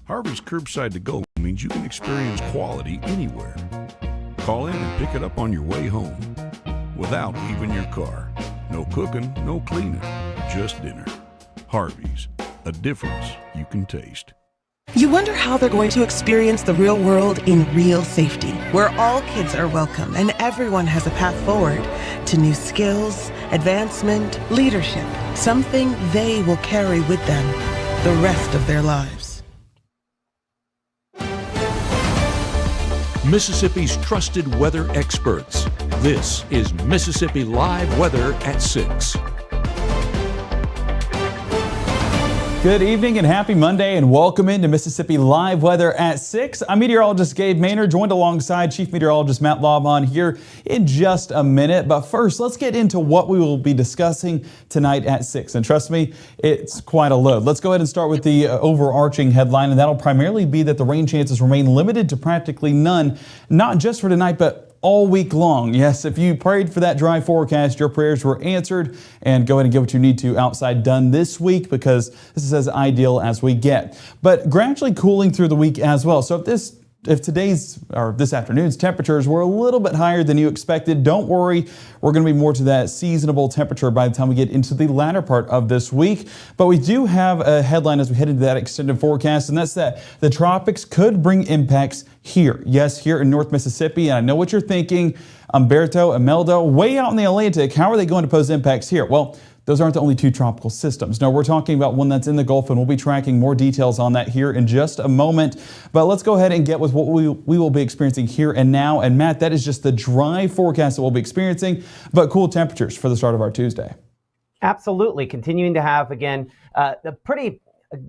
Harvey's Curbside to Go means you can experience quality anywhere. Call in and pick it up on your way home without leaving your car. No cooking, no cleaning, just dinner. Harvey's, a difference you can taste. You wonder how they're going to experience the real world in real safety, where all kids are welcome and everyone has a path forward to new skills, advancement, leadership, something they will carry with them the rest of their lives. Mississippi's trusted weather experts. This is Mississippi Live Weather at 6. Good evening and happy Monday, and welcome into Mississippi Live Weather at 6. I'm meteorologist Gabe Maynard, joined alongside Chief Meteorologist Matt Laubon here in just a minute. But first, let's get into what we will be discussing tonight at 6. And trust me, it's quite a load. Let's go ahead and start with the overarching headline, and that'll primarily be that the rain chances remain limited to practically none, not just for tonight, but all week long. Yes, if you prayed for that dry forecast, your prayers were answered, and go ahead and get what you need to outside done this week, because this is as ideal as we get. But gradually cooling through the week as well. So if today's or this afternoon's temperatures were a little bit higher than you expected, don't worry. We're going to be more to that seasonable temperature by the time we get into the latter part of this week. But we do have a headline as we head into that extended forecast, and that's that the tropics could bring impacts here. Yes, here in North Mississippi. And I know what you're thinking. Umberto, Imelda, way out in the Atlantic. How are they going to pose impacts here? Well, those aren't the only two tropical systems. No, we're talking about one that's in the Gulf, and we'll be tracking more details on that here in just a moment. But let's go ahead and get with what we will be experiencing here and now. And Matt, that is just the dry forecast that we'll be experiencing, but cool temperatures for the start of our Tuesday. Absolutely. Continuing to have, again, a pretty,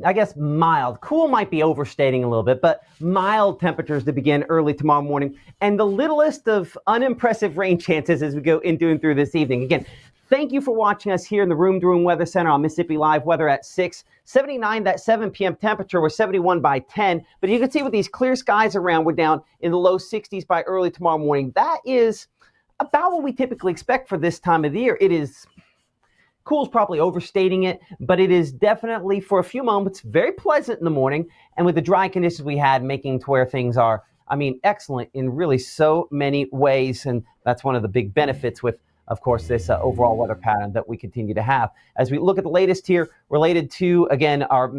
I guess, mild. Cool might be overstating a little bit, but mild temperatures to begin early tomorrow morning. And the littlest of unimpressive rain chances as we go into and through this evening. Again, thank you for watching us here in the Room to Room Weather Center on Mississippi Live Weather at 6. 79, that 7 p.m. temperature was 71 by 10. But you can see with these clear skies around, we're down in the low 60s by early tomorrow morning. That is about what we typically expect for this time of the year. It is cool's probably overstating it, but it is definitely for a few moments very pleasant in the morning. And with the dry conditions we had, making to where things are, excellent in really so many ways. And that's one of the big benefits with, of course, this overall weather pattern that we continue to have. As we look at the latest here related to, again, our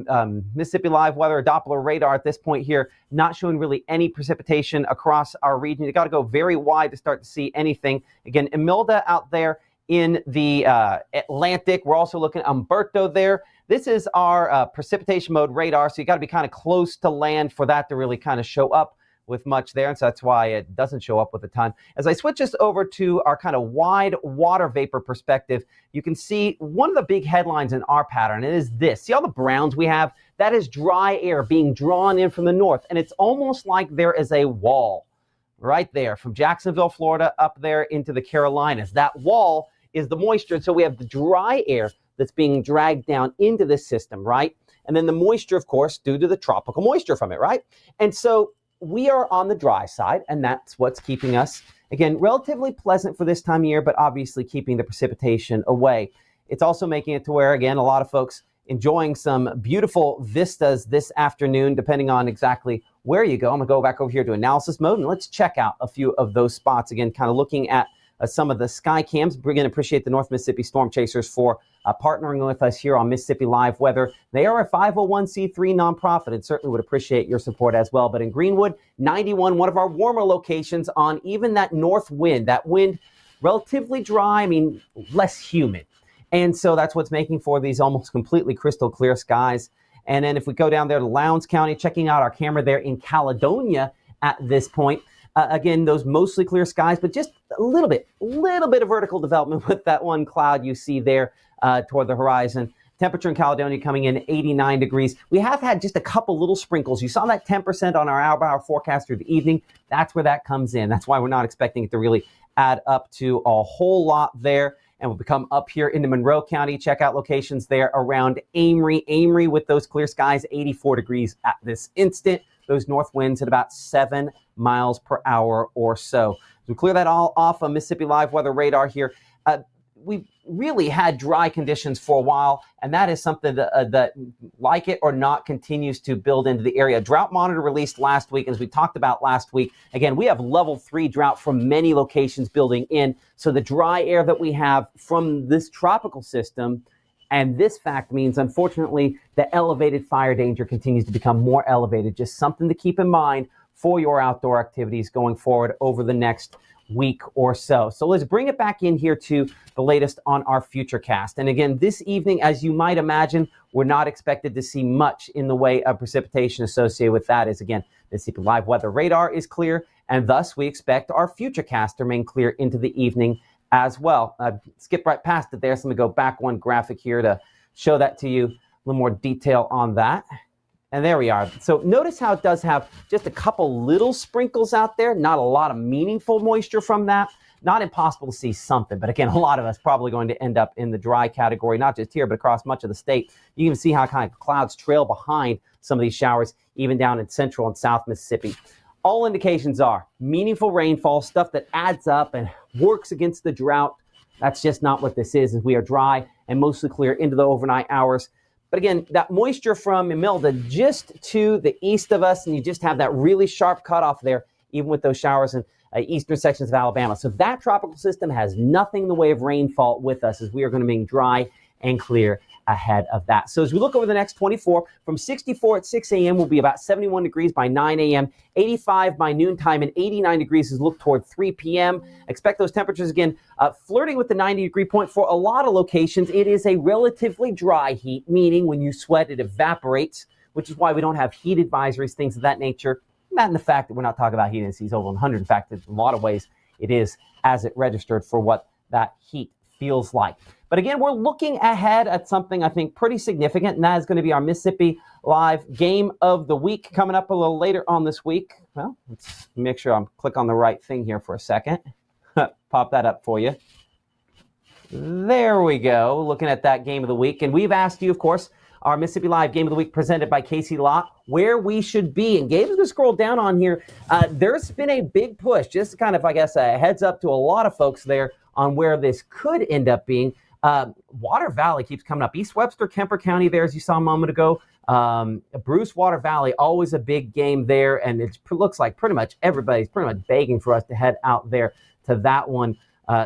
Mississippi Live Weather Doppler radar at this point here, not showing really any precipitation across our region. You got to go very wide to start to see anything. Again, Imelda out there in the Atlantic. We're also looking at Umberto there. This is our precipitation mode radar, so you got to be kind of close to land for that to really kind of show up with much there, and so that's why it doesn't show up with a ton. As I switch this over to our kind of wide water vapor perspective, you can see one of the big headlines in our pattern. It is this. See all the browns we have? That is dry air being drawn in from the north, and it's almost like there is a wall right there from Jacksonville, Florida, up there into the Carolinas. That wall is the moisture, and so we have the dry air that's being dragged down into this system, right? And then the moisture, of course, due to the tropical moisture from it, right? And so we are on the dry side, and that's what's keeping us, again, relatively pleasant for this time of year, but obviously keeping the precipitation away. It's also making it to where, again, a lot of folks enjoying some beautiful vistas this afternoon, depending on exactly where you go. I'm going to go back over here to analysis mode, and let's check out a few of those spots. Again, kind of looking at some of the sky cams. We're going to appreciate the North Mississippi Storm Chasers for partnering with us here on Mississippi Live Weather. They are a 501c3 nonprofit and certainly would appreciate your support as well. But in Greenwood, 91, one of our warmer locations on even that north wind, that wind relatively dry, less humid. And so that's what's making for these almost completely crystal clear skies. And then if we go down there to Lowndes County, checking out our camera there in Caledonia at this point, again, those mostly clear skies, but just a little bit of vertical development with that one cloud you see there toward the horizon. Temperature in Caledonia coming in 89 degrees. We have had just a couple little sprinkles. You saw that 10% on our hour-by-hour forecast through the evening. That's where that comes in. That's why we're not expecting it to really add up to a whole lot there. And we'll come up here into Monroe County. Check out locations there around Amory. Amory with those clear skies, 84 degrees at this instant. Those north winds at about 7 miles per hour or so. So we clear that all off on Mississippi Live Weather radar here. really had dry conditions for a while, and that is something that like it or not, continues to build into the area. Drought monitor released last week, as we talked about last week. Again, we have level 3 drought from many locations building in. So the dry air that we have from this tropical system, and this fact means, unfortunately, the elevated fire danger continues to become more elevated. Just something to keep in mind for your outdoor activities going forward over the next week or so. So let's bring it back in here to the latest on our Futurecast. And again, this evening, as you might imagine, we're not expected to see much in the way of precipitation associated with that. As again, the live weather radar is clear, and thus we expect our Futurecast to remain clear into the evening as well. Skip right past it there, so I'm going to go back one graphic here to show that to you, a little more detail on that. And there we are. So notice how it does have just a couple little sprinkles out there, not a lot of meaningful moisture from that. Not impossible to see something, but again, a lot of us probably going to end up in the dry category, not just here, but across much of the state. You can see how kind of clouds trail behind some of these showers, even down in central and south Mississippi. All indications are meaningful rainfall, stuff that adds up and works against the drought. That's just not what this is, as we are dry and mostly clear into the overnight hours. But again, that moisture from Imelda just to the east of us, and you just have that really sharp cutoff there, even with those showers in eastern sections of Alabama. So that tropical system has nothing in the way of rainfall with us, as we are going to be dry and clear ahead of that. So as we look over the next 24, from 64 at 6 a.m. will be about 71 degrees by 9 a.m., 85 by noontime, and 89 degrees as we look toward 3 p.m. Expect those temperatures again flirting with the 90-degree point for a lot of locations. It is a relatively dry heat, meaning when you sweat, it evaporates, which is why we don't have heat advisories, things of that nature. Not in the fact that we're not talking about heat indices over 100. In fact, in a lot of ways, it is as it registered for what that heat feels like. But again, we're looking ahead at something I think pretty significant, and that is going to be our Mississippi Live Game of the Week coming up a little later on this week. Well, let's make sure I'm click on the right thing here for a second. Pop that up for you. There we go, looking at that Game of the Week. And we've asked you, of course, our Mississippi Live Game of the Week presented by Casey Lott, where we should be. And Gabe's going to scroll down on here. There's been a big push, just kind of, I guess, a heads up to a lot of folks there on where this could end up being. Water Valley keeps coming up. East Webster, Kemper County there, as you saw a moment ago. Bruce, Water Valley, always a big game there. And it looks like pretty much everybody's pretty much begging for us to head out there to that one.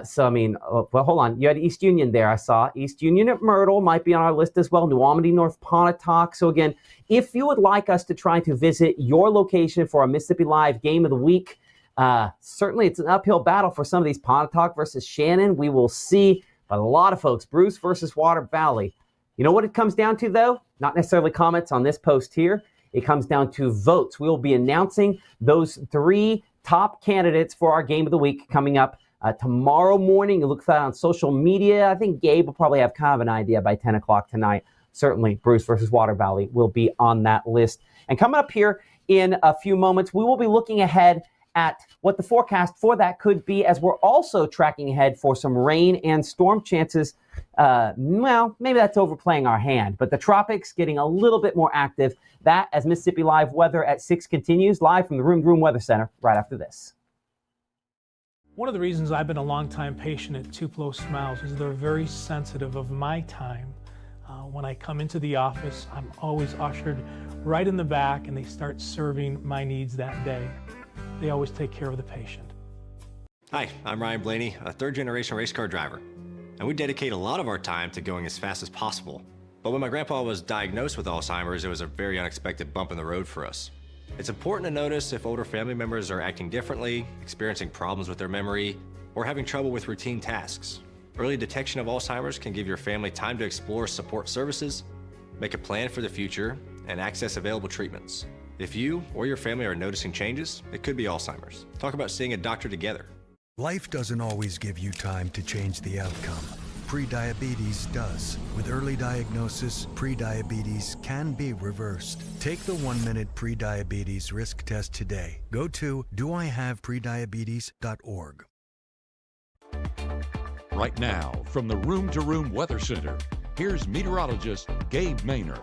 So, I mean, well, hold on. You had East Union there, I saw. East Union at Myrtle might be on our list as well. New Almady, North Pontotoc. So, again, if you would like us to try to visit your location for our Mississippi Live Game of the Week, certainly it's an uphill battle for some of these. Pontotoc versus Shannon, we will see. But a lot of folks, Bruce versus Water Valley. You know what it comes down to, though? Not necessarily comments on this post here. It comes down to votes. We will be announcing those 3 top candidates for our Game of the Week coming up tomorrow morning. You look for that on social media. I think Gabe will probably have kind of an idea by 10 o'clock tonight. Certainly, Bruce versus Water Valley will be on that list. And coming up here in a few moments, we will be looking ahead at what the forecast for that could be, as we're also tracking ahead for some rain and storm chances. Well, maybe that's overplaying our hand, but the tropics getting a little bit more active. That as Mississippi Live Weather at 6 continues, live from the Room Room Weather Center right after this. One of the reasons I've been a long-time patient at Tupelo Smiles is they're very sensitive of my time. When I come into the office, I'm always ushered right in the back, and they start serving my needs that day. They always take care of the patient. Hi, I'm Ryan Blaney, a third-generation race car driver, and we dedicate a lot of our time to going as fast as possible. But when my grandpa was diagnosed with Alzheimer's, it was a very unexpected bump in the road for us. It's important to notice if older family members are acting differently, experiencing problems with their memory, or having trouble with routine tasks. Early detection of Alzheimer's can give your family time to explore support services, make a plan for the future, and access available treatments. If you or your family are noticing changes, it could be Alzheimer's. Talk about seeing a doctor together. Life doesn't always give you time to change the outcome. Prediabetes does. With early diagnosis, prediabetes can be reversed. Take the 1-minute prediabetes risk test today. Go to doihaveprediabetes.org. Right now, from the Room to Room Weather Center, here's meteorologist Gabe Maynor.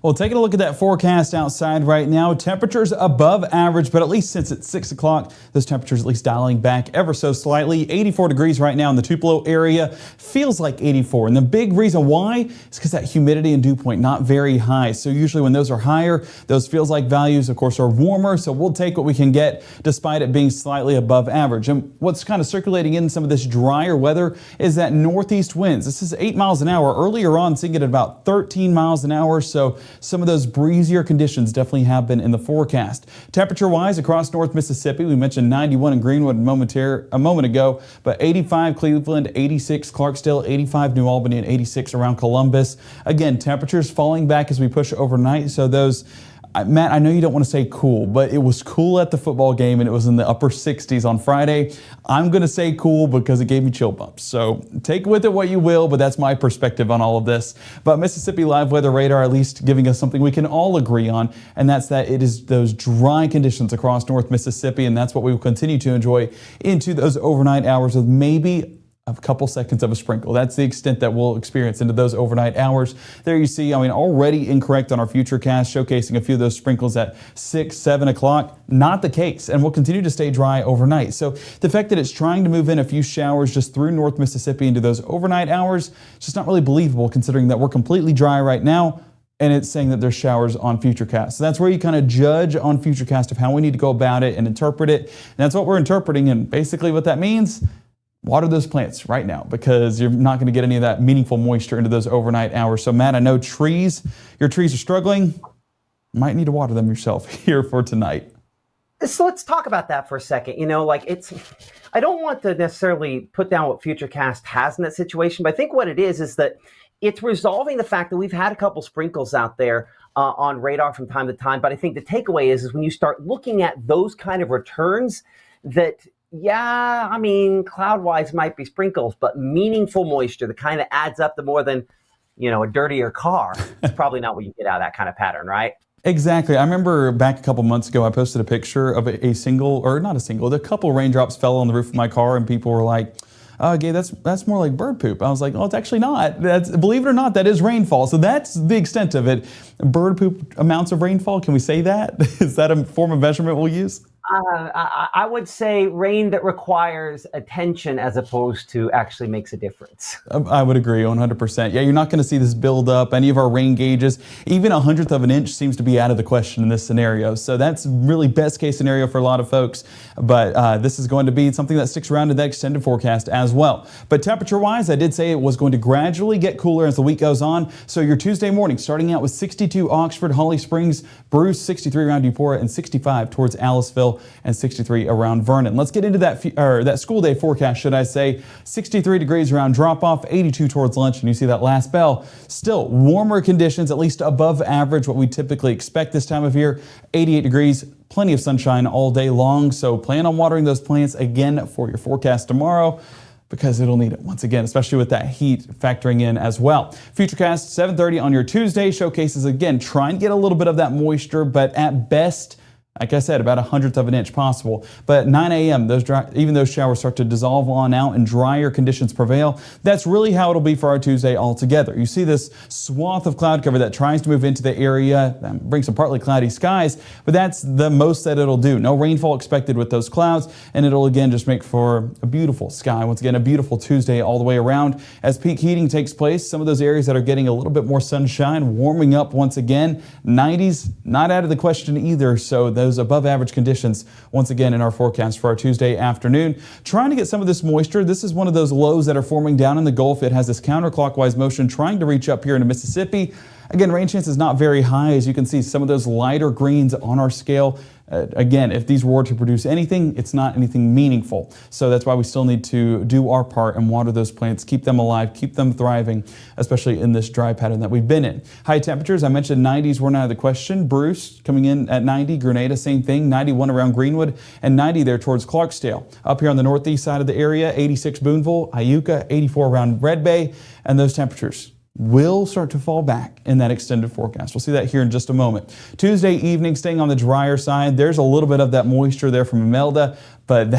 Well, taking a look at that forecast outside right now, temperatures above average, but at least since it's 6 o'clock, those temperatures at least dialing back ever so slightly. 84 degrees right now in the Tupelo area. Feels like 84. And the big reason why is because that humidity and dew point not very high. So usually when those are higher, those feels like values, of course, are warmer. So we'll take what we can get despite it being slightly above average. And what's kind of circulating in some of this drier weather is that northeast winds. This is 8 miles an hour. Earlier on, seeing it at about 13 miles an hour. So some of those breezier conditions definitely have been in the forecast. Temperature-wise across North Mississippi, we mentioned 91 in Greenwood a moment ago, but 85 Cleveland, 86 Clarksdale, 85 New Albany, and 86 around Columbus. Again, temperatures falling back as we push overnight, so those Matt, I know you don't want to say cool, but it was cool at the football game and it was in the upper 60s on Friday. I'm going to say cool because it gave me chill bumps. So take with it what you will, but that's my perspective on all of this. But Mississippi Live Weather Radar at least giving us something we can all agree on, and that's that it is those dry conditions across North Mississippi, and that's what we will continue to enjoy into those overnight hours with maybe a couple seconds of a sprinkle. That's the extent that we'll experience into those overnight hours. There you see, already incorrect on our future cast, showcasing a few of those sprinkles at 6, 7 o'clock. Not the case, and we'll continue to stay dry overnight. So the fact that it's trying to move in a few showers just through North Mississippi into those overnight hours, it's just not really believable considering that we're completely dry right now. And it's saying that there's showers on Futurecast. So that's where you kind of judge on Futurecast of how we need to go about it and interpret it. And that's what we're interpreting, and basically what that means, water those plants right now because you're not going to get any of that meaningful moisture into those overnight hours. So Matt, I know your trees are struggling. You might need to water them yourself here for tonight. So let's talk about that for a second. I don't want to necessarily put down what Futurecast has in that situation, but I think what it is that it's resolving the fact that we've had a couple sprinkles out there on radar from time to time. But I think the takeaway is when you start looking at those kind of returns that, cloud-wise might be sprinkles, but meaningful moisture that kind of adds up to more than, a dirtier car. It's probably not what you get out of that kind of pattern, right? Exactly. I remember back a couple months ago, I posted a picture of a couple raindrops fell on the roof of my car, and people were like, "Oh, Gabe, that's more like bird poop." I was like, "Oh, it's actually not. Believe it or not, that is rainfall." So that's the extent of it. Bird poop amounts of rainfall. Can we say that? Is that a form of measurement we'll use? I would say rain that requires attention as opposed to actually makes a difference. I would agree 100%. Yeah, you're not going to see this build up. Any of our rain gauges, even 1/100th of an inch seems to be out of the question in this scenario. So that's really best case scenario for a lot of folks. But this is going to be something that sticks around in that extended forecast as well. But temperature wise, I did say it was going to gradually get cooler as the week goes on. So your Tuesday morning starting out with 62 Oxford, Holly Springs, Bruce, 63 around Eupora, and 65 towards Aliceville, and 63 around Vernon. Let's get into that school day forecast, should I say. 63 degrees around drop-off, 82 towards lunch, and you see that last bell. Still warmer conditions, at least above average, what we typically expect this time of year. 88 degrees, plenty of sunshine all day long, so plan on watering those plants again for your forecast tomorrow, because it'll need it once again, especially with that heat factoring in as well. Futurecast 7:30 on your Tuesday showcases again, try and get a little bit of that moisture, but at best, like I said, about 1/100th of an inch possible. But at 9 a.m., even those showers start to dissolve on out and drier conditions prevail. That's really how it'll be for our Tuesday altogether. You see this swath of cloud cover that tries to move into the area, bring some partly cloudy skies, but that's the most that it'll do. No rainfall expected with those clouds, and it'll again just make for a beautiful sky. Once again, a beautiful Tuesday all the way around. As peak heating takes place, some of those areas that are getting a little bit more sunshine, warming up once again. 90s, not out of the question either, so those above average conditions once again in our forecast for our Tuesday afternoon. Trying to get some of this moisture. This is one of those lows that are forming down in the Gulf. It has this counterclockwise motion trying to reach up here into Mississippi. Again, rain chance is not very high. As you can see, some of those lighter greens on our scale. Again, if these were to produce anything, it's not anything meaningful. So that's why we still need to do our part and water those plants, keep them alive, keep them thriving, especially in this dry pattern that we've been in. High temperatures, I mentioned 90s were not out of the question. Bruce coming in at 90, Grenada, same thing, 91 around Greenwood, and 90 there towards Clarksdale. Up here on the northeast side of the area, 86 Boonville, Iuka, 84 around Red Bay, and those temperatures will start to fall back in that extended forecast. We'll see that here in just a moment. Tuesday evening, staying on the drier side, there's a little bit of that moisture there from Imelda, but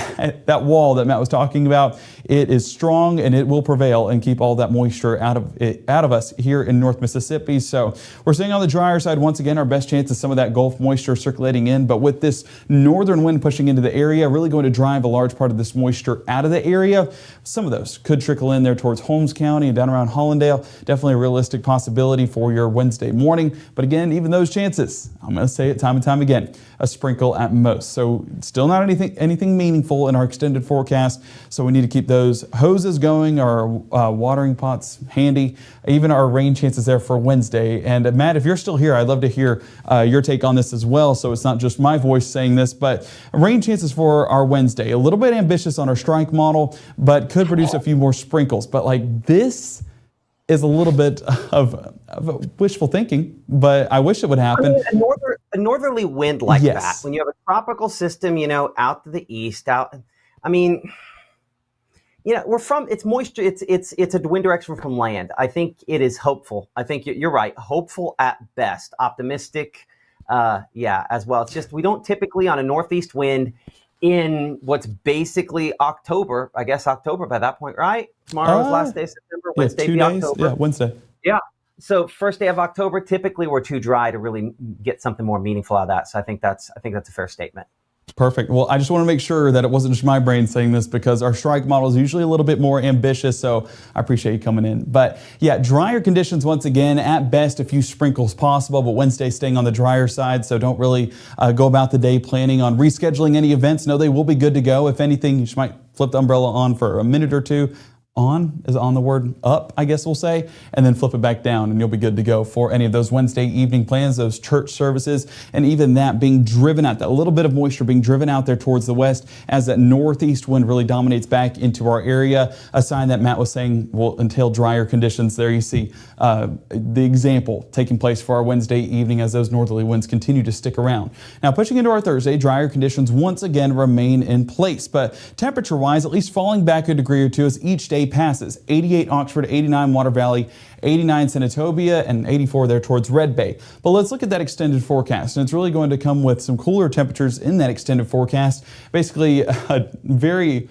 that wall that Matt was talking about, it is strong and it will prevail and keep all that moisture out of us here in North Mississippi. So we're staying on the drier side. Once again, our best chance is some of that Gulf moisture circulating in, but with this northern wind pushing into the area, really going to drive a large part of this moisture out of the area. Some of those could trickle in there towards Holmes County and down around Hollandale. Definitely a realistic possibility for your Wednesday morning. But again, even those chances, I'm going to say it time and time again, a sprinkle at most. So still not anything meaningful in our extended forecast. So we need to keep those hoses going, our watering pots handy, even our rain chances there for Wednesday. And Matt, if you're still here, I'd love to hear your take on this as well. So it's not just my voice saying this, but rain chances for our Wednesday, a little bit ambitious on our strike model, but could produce a few more sprinkles. But like this is a little bit of wishful thinking, but I wish it would happen. I mean, a northerly wind like Yes. that, when you have a tropical system, out to the east, it's moisture, it's a wind direction from land. I think it is hopeful. I think you're right. Hopeful at best, optimistic, as well. It's just, we don't typically on a northeast wind in what's basically October, I guess October by that point, right? Tomorrow's last day of September, Wednesday, 2 be days. October. Yeah, Wednesday. Yeah. So first day of October, typically we're too dry to really get something more meaningful out of that. So I think that's a fair statement. Perfect. Well, I just want to make sure that it wasn't just my brain saying this, because our strike model is usually a little bit more ambitious. So I appreciate you coming in. But yeah, drier conditions once again, at best a few sprinkles possible, but Wednesday staying on the drier side. So don't really go about the day planning on rescheduling any events. No, they will be good to go. If anything, you just might flip the umbrella on for a minute or two. On is on the word up, I guess we'll say, and then flip it back down and you'll be good to go for any of those Wednesday evening plans, those church services, and even that being driven out, that little bit of moisture being driven out there towards the west as that northeast wind really dominates back into our area. A sign that Matt was saying will entail drier conditions. There you see the example taking place for our Wednesday evening as those northerly winds continue to stick around. Now pushing into our Thursday, drier conditions once again remain in place, but temperature-wise, at least falling back a degree or two as each day passes. 88 Oxford, 89 Water Valley, 89 Senatobia, and 84 there towards Red Bay. But let's look at that extended forecast, and it's really going to come with some cooler temperatures in that extended forecast. Basically, a very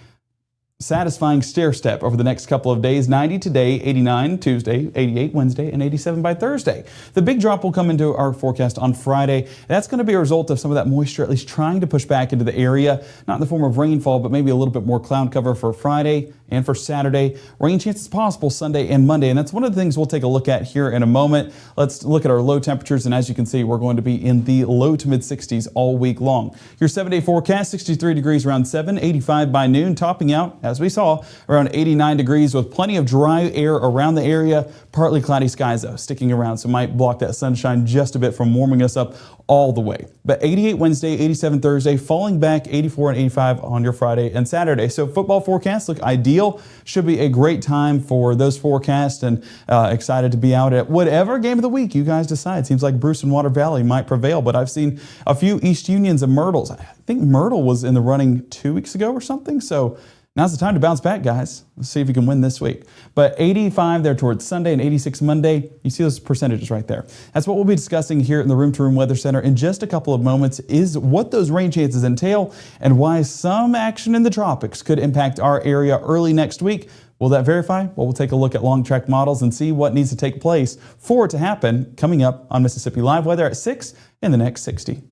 satisfying stair step over the next couple of days. 90 today, 89 Tuesday, 88 Wednesday, and 87 by Thursday. The big drop will come into our forecast on Friday. That's going to be a result of some of that moisture at least trying to push back into the area, not in the form of rainfall, but maybe a little bit more cloud cover for Friday and for Saturday. Rain chances possible Sunday and Monday, and that's one of the things we'll take a look at here in a moment. Let's look at our low temperatures, and as you can see, we're going to be in the low to mid 60s all week long. Your 7-day forecast, 63 degrees around 7, 85 by noon, topping out, as we saw, around 89 degrees with plenty of dry air around the area. Partly cloudy skies, though, sticking around, so might block that sunshine just a bit from warming us up all the way. But 88 Wednesday, 87 Thursday, falling back 84 and 85 on your Friday and Saturday. So football forecasts look ideal. Should be a great time for those forecasts, and excited to be out at whatever game of the week you guys decide. Seems like Bruce and Water Valley might prevail, but I've seen a few East Unions and Myrtles. I think Myrtle was in the running 2 weeks ago or something. So now's the time to bounce back, guys. Let's see if you can win this week. But 85 there towards Sunday and 86 Monday. You see those percentages right there. That's what we'll be discussing here in the Room to Room Weather Center in just a couple of moments, is what those rain chances entail and why some action in the tropics could impact our area early next week. Will that verify? Well, we'll take a look at long track models and see what needs to take place for it to happen coming up on Mississippi Live Weather at 6 in the next 60.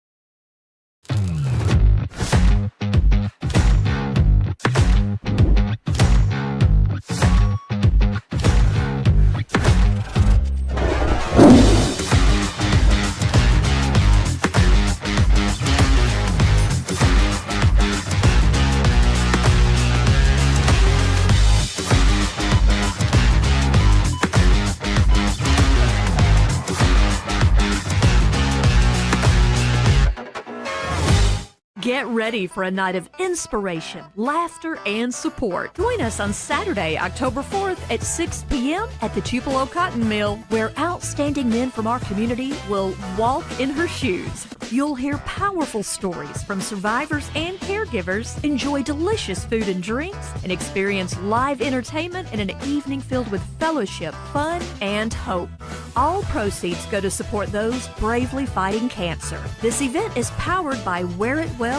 Get ready for a night of inspiration, laughter, and support. Join us on Saturday, October 4th at 6 p.m. at the Tupelo Cotton Mill, where outstanding men from our community will walk in her shoes. You'll hear powerful stories from survivors and caregivers, enjoy delicious food and drinks, and experience live entertainment in an evening filled with fellowship, fun, and hope. All proceeds go to support those bravely fighting cancer. This event is powered by Wear It Well.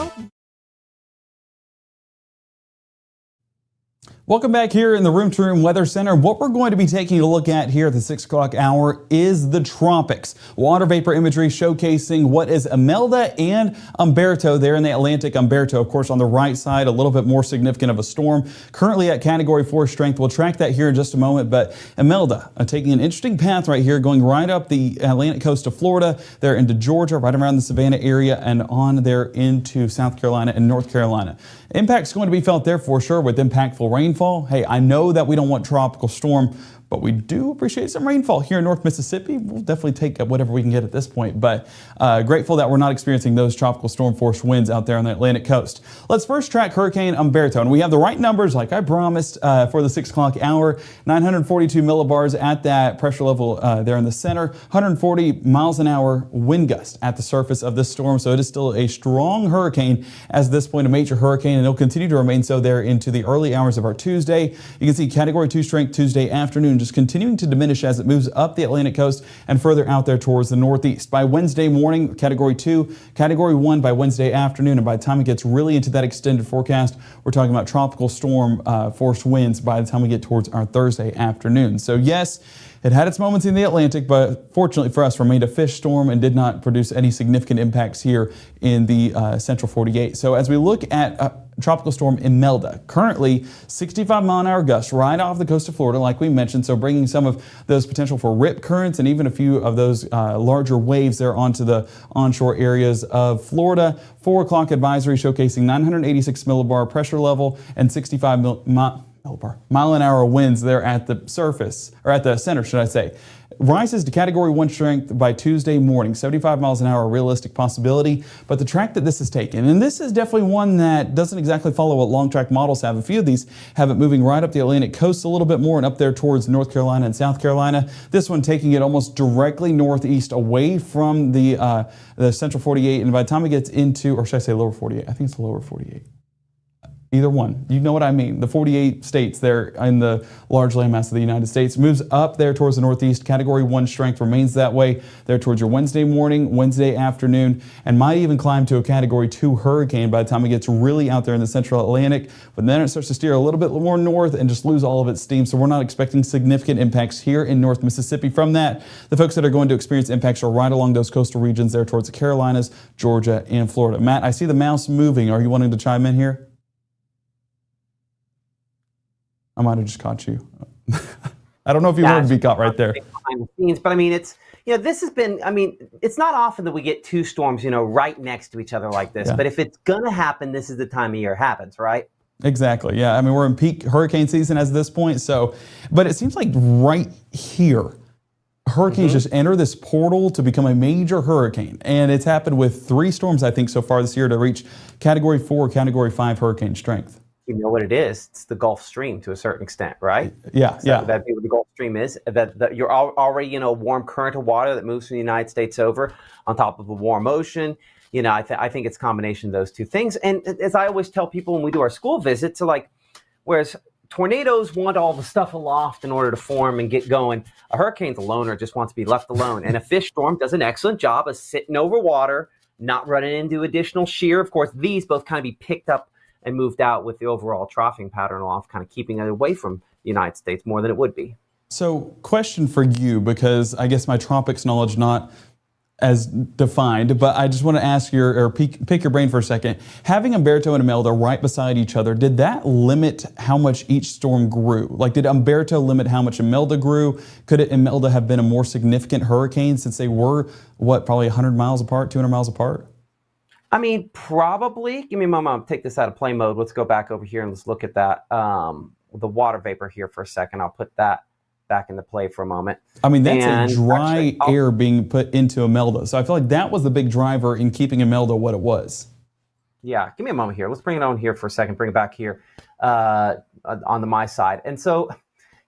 Welcome back here in the Room to Room Weather Center. What we're going to be taking a look at here at the 6 o'clock hour is the tropics. Water vapor imagery showcasing what is Imelda and Umberto there in the Atlantic. Umberto, of course, on the right side, a little bit more significant of a storm. Currently at Category 4 strength. We'll track that here in just a moment. But Imelda taking an interesting path right here, going right up the Atlantic coast of Florida, there into Georgia, right around the Savannah area, and on there into South Carolina and North Carolina. Impact's going to be felt there for sure with impactful rainfall. Hey, I know that we don't want tropical storm, but we do appreciate some rainfall here in North Mississippi. We'll definitely take whatever we can get at this point, but grateful that we're not experiencing those tropical storm force winds out there on the Atlantic coast. Let's first track Hurricane Umberto, and we have the right numbers like I promised for the 6 o'clock hour. 942 millibars at that pressure level there in the center, 140 miles an hour wind gust at the surface of this storm, so it is still a strong hurricane as this point, a major hurricane, and it'll continue to remain so there into the early hours of our Tuesday. You can see Category 2 strength Tuesday afternoon, just continuing to diminish as it moves up the Atlantic coast and further out there towards the northeast. By Wednesday morning, Category 2, Category 1 by Wednesday afternoon, and by the time it gets really into that extended forecast, we're talking about tropical storm force winds by the time we get towards our Thursday afternoon. So yes, it had its moments in the Atlantic, but fortunately for us, remained a fish storm and did not produce any significant impacts here in the central 48. So as we look at Tropical Storm Imelda, currently 65 mile an hour gusts right off the coast of Florida, like we mentioned, so bringing some of those potential for rip currents and even a few of those larger waves there onto the onshore areas of Florida. 4 o'clock advisory showcasing 986 millibar pressure level and 65 mile an hour winds there at the surface, or at the center, should I say. Rises to Category 1 strength by Tuesday morning, 75 miles an hour, a realistic possibility. But the track that this is taking, and this is definitely one that doesn't exactly follow what long track models have. A few of these have it moving right up the Atlantic coast a little bit more and up there towards North Carolina and South Carolina. This one taking it almost directly northeast away from the central 48. And by the time it gets into, or should I say lower 48? I think it's the lower 48. Either one. You know what I mean. The 48 states there in the large landmass of the United States moves up there towards the northeast. Category 1 strength remains that way there towards your Wednesday morning, Wednesday afternoon, and might even climb to a Category 2 hurricane by the time it gets really out there in the central Atlantic. But then it starts to steer a little bit more north and just lose all of its steam. So we're not expecting significant impacts here in North Mississippi from that. The folks that are going to experience impacts are right along those coastal regions there towards the Carolinas, Georgia, and Florida. Matt, I see the mouse moving. Are you wanting to chime in here? I might have just caught you. I don't know if you wanted to be caught right there. Behind the scenes, but I mean, it's, this has been, it's not often that we get two storms, right next to each other like this. Yeah. But if it's going to happen, this is the time of year it happens, right? Exactly. Yeah. We're in peak hurricane season at this point. So, but it seems like right here, hurricanes just enter this portal to become a major hurricane. And it's happened with 3 storms, I think, so far this year to reach Category 4, Category 5 hurricane strength. You know what it is? It's the Gulf Stream to a certain extent, right? Yeah, so that's what the Gulf Stream is. That you're already a warm current of water that moves from the United States over on top of a warm ocean. I think it's a combination of those two things. And as I always tell people when we do our school visits, whereas tornadoes want all the stuff aloft in order to form and get going, a hurricane's a loner, just wants to be left alone. And a fish storm does an excellent job of sitting over water, not running into additional shear. Of course, these both kind of be picked up and moved out with the overall troughing pattern off, kind of keeping it away from the United States more than it would be. So, question for you, because I guess my tropics knowledge not as defined, but I just want to ask pick your brain for a second. Having Umberto and Imelda right beside each other, did that limit how much each storm grew? Like, did Umberto limit how much Imelda grew? Could Imelda have been a more significant hurricane since they were, probably 100 miles apart, 200 miles apart? Probably. Give me a moment. I'll take this out of play mode. Let's go back over here and let's look at that. The water vapor here for a second. I'll put that back into play for a moment. That's a dry air being put into Imelda. So I feel like that was the big driver in keeping Imelda what it was. Yeah, give me a moment here. Let's bring it on here for a second. Bring it back here on my side. And so,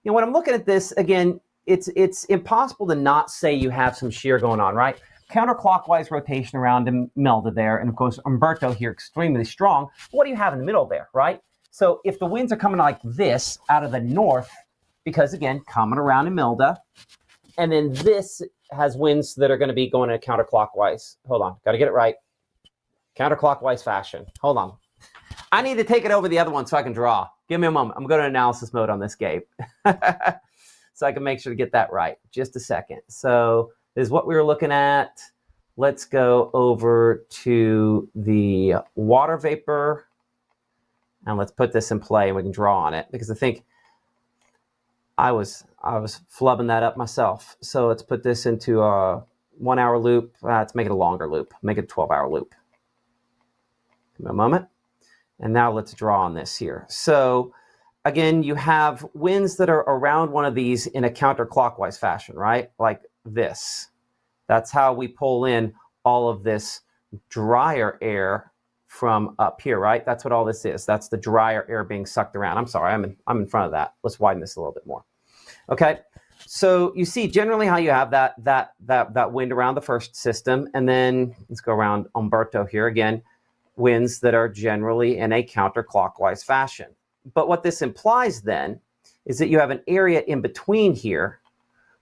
when I'm looking at this, again, it's impossible to not say you have some shear going on, right? Counterclockwise rotation around Imelda there. And of course, Umberto here, extremely strong. What do you have in the middle there, right? So if the winds are coming like this out of the north, because again, coming around Imelda, and then this has winds that are going to be going in a counterclockwise. Hold on, got to get it right. Counterclockwise fashion. Hold on. I need to take it over the other one so I can draw. Give me a moment. I'm going to analysis mode on this, Gabe. So I can make sure to get that right. Just a second. So this is what we were looking at. Let's go over to the water vapor. And let's put this in play and we can draw on it, because I think I was flubbing that up myself. So let's put this into a 1 hour loop. Let's make it a longer loop. Make it a 12-hour loop. Give me a moment. And now let's draw on this here. So again, you have winds that are around one of these in a counterclockwise fashion, right? Like this. That's how we pull in all of this drier air from up here, right? That's what all this is. That's the drier air being sucked around. I'm sorry, I'm in front of that. Let's widen this a little bit more. Okay, so you see generally how you have that wind around the first system, and then let's go around Umberto here again, winds that are generally in a counterclockwise fashion. But what this implies then is that you have an area in between here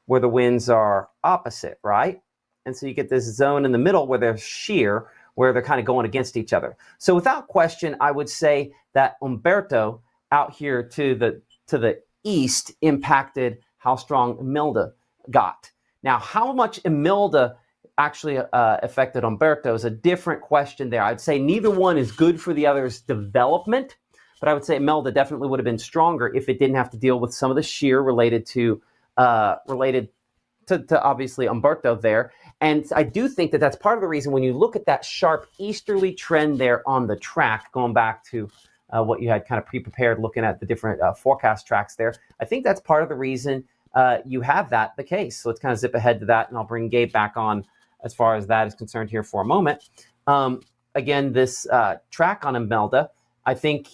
where the winds are opposite, right? And so you get this zone in the middle where there's shear, where they're kind of going against each other. So without question, I would say that Umberto out here to the east impacted how strong Imelda got. Now, how much Imelda actually affected Umberto is a different question there. I'd say neither one is good for the other's development, but I would say Imelda definitely would have been stronger if it didn't have to deal with some of the shear related to obviously Umberto there. And I do think that that's part of the reason when you look at that sharp easterly trend there on the track, going back to what you had kind of pre-prepared looking at the different forecast tracks there, I think that's part of the reason you have that the case. So let's kind of zip ahead to that, and I'll bring Gabe back on as far as that is concerned here for a moment. Again, this track on Imelda, I think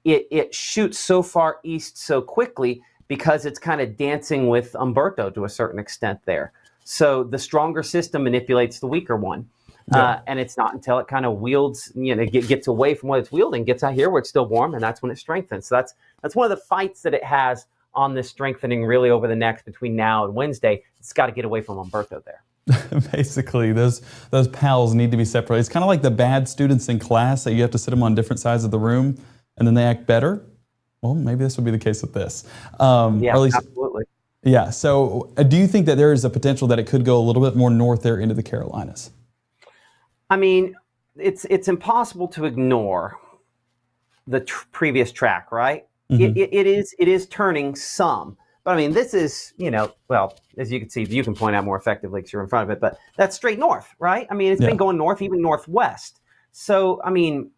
it shoots so far east so quickly because it's kind of dancing with Umberto to a certain extent there. So the stronger system manipulates the weaker one. Yeah. And it's not until it kind of wields, gets away from what it's wielding, gets out here where it's still warm, and that's when it strengthens. So that's one of the fights that it has on this strengthening really over the next between now and Wednesday. It's got to get away from Umberto there. Basically, those pals need to be separated. It's kind of like the bad students in class that you have to sit them on different sides of the room and then they act better. Well, maybe this would be the case with this. Yeah, or at least, absolutely. Yeah, so do you think that there is a potential that it could go a little bit more north there into the Carolinas? I mean, it's impossible to ignore the previous track, right? Mm-hmm. It is turning some. But I mean, this is, well, as you can see, you can point out more effectively because you're in front of it, but that's straight north, right? I mean, it's been going north, even northwest. So, I mean,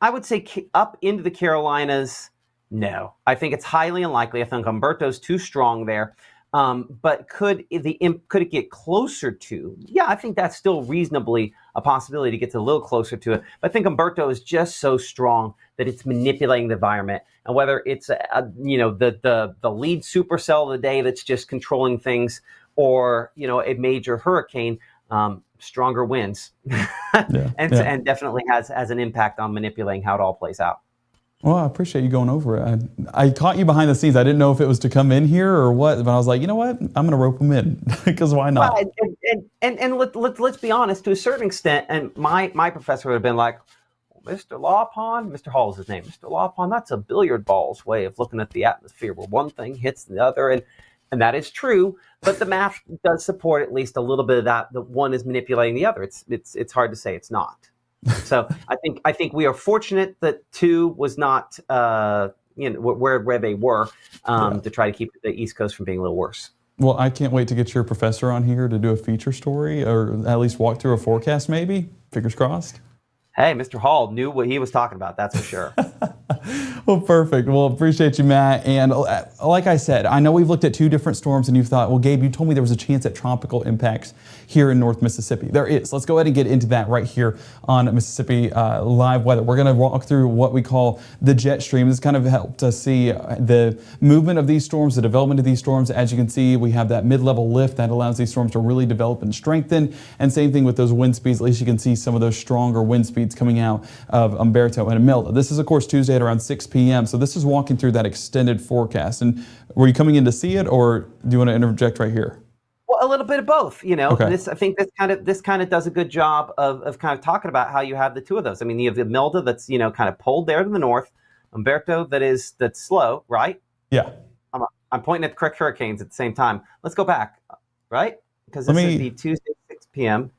I would say up into the Carolinas, no. I think it's highly unlikely. I think Umberto's too strong there. But could it get closer to? Yeah, I think that's still reasonably a possibility to get a little closer to it. But I think Umberto is just so strong that it's manipulating the environment. And whether it's the lead supercell of the day that's just controlling things, or a major hurricane, stronger winds, and definitely has an impact on manipulating how it all plays out. Well, I appreciate you going over it. I caught you behind the scenes. I didn't know if it was to come in here or what, but I was like, you know what? I'm going to rope them in because why not? Well, and let's be honest, to a certain extent, and my professor would have been like, Mr. Lawpon, Mr. Hall is his name, Mr. Lawpon, that's a billiard ball's way of looking at the atmosphere where one thing hits the other, and that is true, but the math does support at least a little bit of that one is manipulating the other. It's hard to say it's not. So I think we are fortunate that 2 was not where they were to try to keep the East Coast from being a little worse. Well, I can't wait to get your professor on here to do a feature story or at least walk through a forecast maybe. Fingers crossed. Hey, Mr. Hall knew what he was talking about, that's for sure. Well, perfect. Well, appreciate you, Matt. And like I said, I know we've looked at two different storms and you thought, well, Gabe, you told me there was a chance at tropical impacts here in North Mississippi. There is. Let's go ahead and get into that right here on Mississippi Live Weather. We're going to walk through what we call the jet stream. This kind of helped us see the movement of these storms, the development of these storms. As you can see, we have that mid-level lift that allows these storms to really develop and strengthen. And same thing with those wind speeds. At least you can see some of those stronger wind speeds coming out of Umberto and Imelda. This is, of course, Tuesday at around 6 p.m. So this is walking through that extended forecast. And were you coming in to see it, or do you want to interject right here? Well, a little bit of both, you know. Okay. I think this kind of does a good job of kind of talking about how you have the two of those. I mean, you have Imelda that's, you know, kind of pulled there to the north, Umberto that's slow, right? Yeah. I'm pointing at the correct hurricanes at the same time. Let's go back, right? Because this is the Tuesday 6 p.m.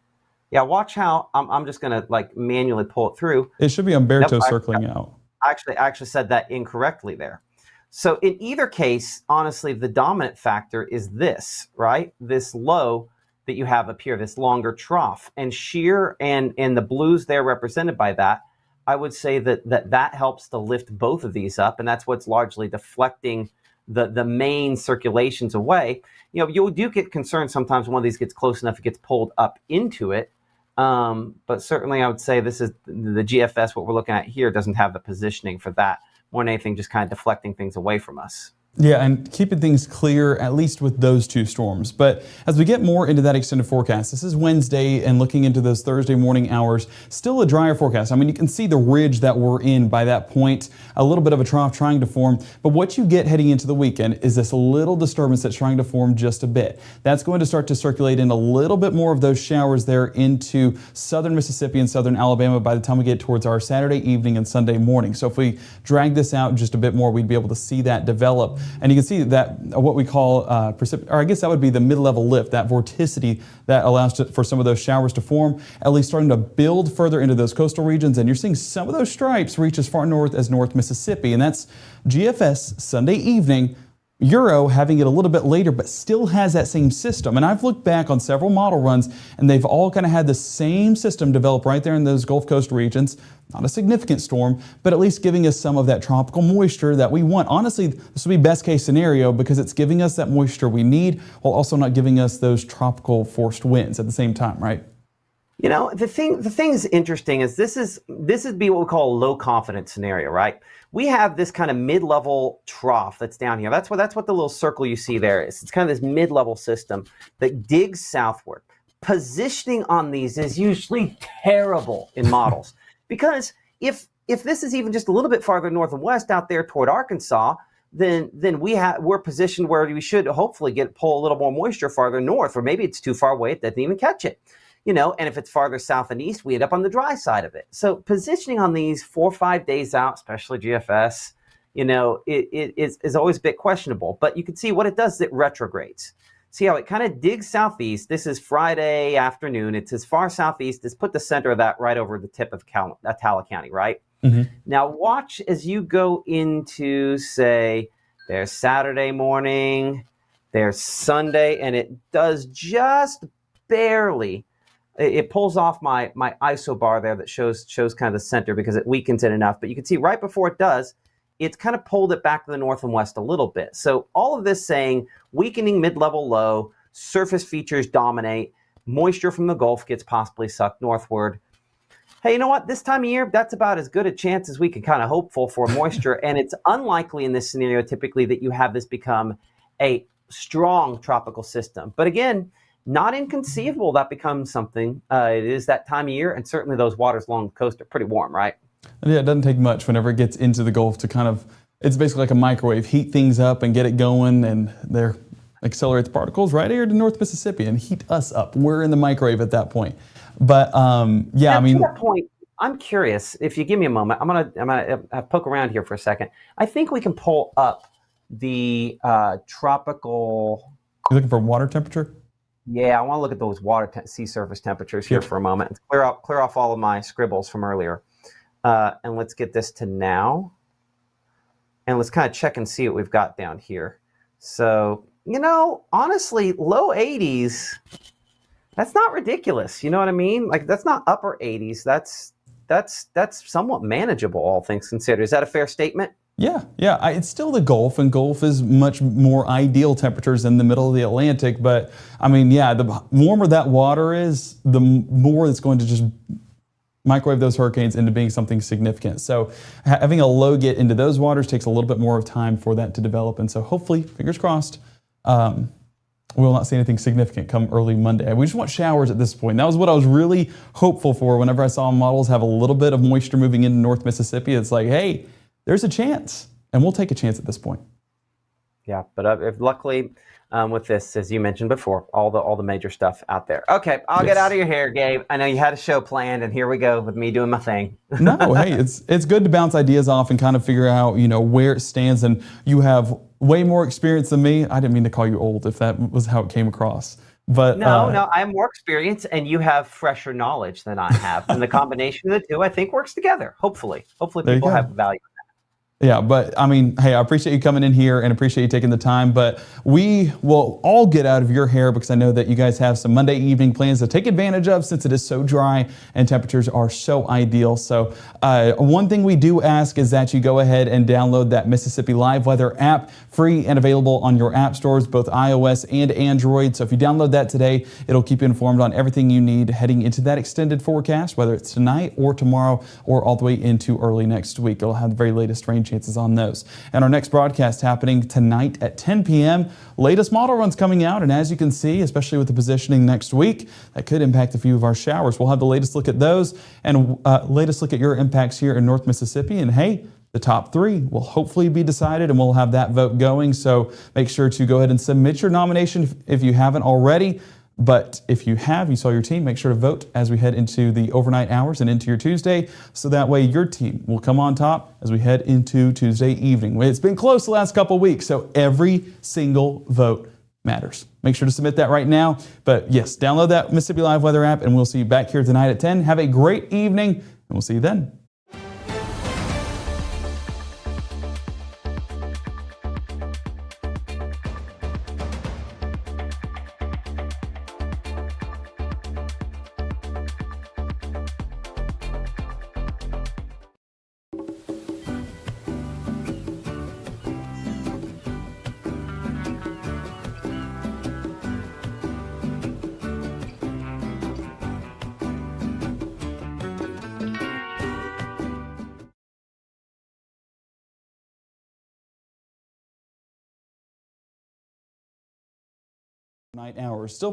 Yeah, watch how I'm just gonna like manually pull it through. It should be Umberto circling out. I actually said that incorrectly there. So in either case, honestly, the dominant factor is this, right? This low that you have up here, this longer trough, and shear and the blues there represented by that. I would say that helps to lift both of these up, and that's what's largely deflecting the main circulations away. You know, you do get concerned sometimes when one of these gets close enough, it gets pulled up into it. But certainly I would say this is the GFS, what we're looking at here, doesn't have the positioning for that. More than anything, just kind of deflecting things away from us. Yeah, and keeping things clear, at least with those two storms. But as we get more into that extended forecast, this is Wednesday and looking into those Thursday morning hours, still a drier forecast. I mean, you can see the ridge that we're in by that point, a little bit of a trough trying to form. But what you get heading into the weekend is this little disturbance that's trying to form just a bit. That's going to start to circulate in a little bit more of those showers there into southern Mississippi and southern Alabama by the time we get towards our Saturday evening and Sunday morning. So if we drag this out just a bit more, we'd be able to see that develop. And you can see that what we call, or I guess that would be the mid-level lift, that vorticity that allows for some of those showers to form, at least starting to build further into those coastal regions. And you're seeing some of those stripes reach as far north as North Mississippi. And that's GFS Sunday evening. Euro having it a little bit later, but still has that same system. And I've looked back on several model runs, and they've all kind of had the same system develop right there in those Gulf Coast regions. Not a significant storm, but at least giving us some of that tropical moisture that we want. Honestly, this would be best case scenario because it's giving us that moisture we need while also not giving us those tropical forced winds at the same time, right? You know, the thing is interesting is this is be what we call a low confidence scenario, right? We have this kind of mid-level trough that's down here. That's what the little circle you see there is. It's kind of this mid-level system that digs southward. Positioning on these is usually terrible in models because if this is even just a little bit farther north and west out there toward Arkansas, then we're positioned where we should hopefully pull a little more moisture farther north, or maybe it's too far away, it doesn't even catch it. You know, and if it's farther south and east, we end up on the dry side of it. So positioning on these 4 or 5 days out, especially GFS, you know, it is always a bit questionable. But you can see what it does is it retrogrades. See how it kind of digs southeast. This is Friday afternoon. It's as far southeast as put the center of that right over the tip of Attala County, right? Mm-hmm. Now watch as you go into, say, there's Saturday morning, there's Sunday, and it does just barely. It pulls off my ISO bar there that shows kind of the center because it weakens it enough. But you can see right before it does, it's kind of pulled it back to the north and west a little bit. So all of this saying weakening mid-level low, surface features dominate, moisture from the Gulf gets possibly sucked northward. Hey, you know what? This time of year, that's about as good a chance as we can kind of hope for moisture. And it's unlikely in this scenario typically that you have this become a strong tropical system. But again, not inconceivable that becomes something. It is that time of year, and certainly those waters along the coast are pretty warm, right? Yeah, it doesn't take much whenever it gets into the Gulf to kind of, it's basically like a microwave, heat things up and get it going, and there accelerate the particles right here to North Mississippi and heat us up. We're in the microwave at that point. But yeah, I mean, to that point, I'm curious. If you give me a moment, I'm gonna poke around here for a second. I think we can pull up the tropical. You're looking for water temperature? Yeah, I want to look at those sea surface temperatures here for a moment and clear off all of my scribbles from earlier. And let's get this to now. And let's kind of check and see what we've got down here. So, you know, honestly, low 80s, that's not ridiculous. You know what I mean? Like, that's not upper 80s. That's that's somewhat manageable, all things considered. Is that a fair statement? Yeah, it's still the Gulf, and Gulf is much more ideal temperatures in the middle of the Atlantic. But I mean, yeah, the warmer that water is, the more it's going to just microwave those hurricanes into being something significant. So having a low get into those waters takes a little bit more of time for that to develop. And so hopefully, fingers crossed, we will not see anything significant come early Monday. We just want showers at this point. That was what I was really hopeful for whenever I saw models have a little bit of moisture moving into North Mississippi. It's like, hey, there's a chance, and we'll take a chance at this point. Yeah, but if luckily with this, as you mentioned before, all the major stuff out there. Okay, I'll get out of your hair, Gabe. I know you had a show planned, and here we go with me doing my thing. No, hey, it's good to bounce ideas off and kind of figure out, where it stands. And you have way more experience than me. I didn't mean to call you old if that was how it came across. But no, I have more experience, and you have fresher knowledge than I have. And the combination of the two, I think, works together. Hopefully people have value. Yeah, but I mean, hey, I appreciate you coming in here and appreciate you taking the time, but we will all get out of your hair because I know that you guys have some Monday evening plans to take advantage of since it is so dry and temperatures are so ideal. So one thing we do ask is that you go ahead and download that Mississippi Live Weather app, free and available on your app stores, both iOS and Android. So if you download that today, it'll keep you informed on everything you need heading into that extended forecast, whether it's tonight or tomorrow or all the way into early next week. It'll have the very latest rain chances on those. And our next broadcast happening tonight at 10 p.m. Latest model runs coming out, and as you can see, especially with the positioning next week, that could impact a few of our showers. We'll have the latest look at those and latest look at your impacts here in North Mississippi. And hey, the top 3 will hopefully be decided, and we'll have that vote going. So make sure to go ahead and submit your nomination if you haven't already. But if you saw your team, make sure to vote as we head into the overnight hours and into your Tuesday, so that way your team will come on top as we head into Tuesday evening. It's been close the last couple of weeks, so every single vote matters. Make sure to submit that right now. But yes, download that Mississippi Live Weather app, and we'll see you back here tonight at 10. Have a great evening, and we'll see you then. Night hours. Still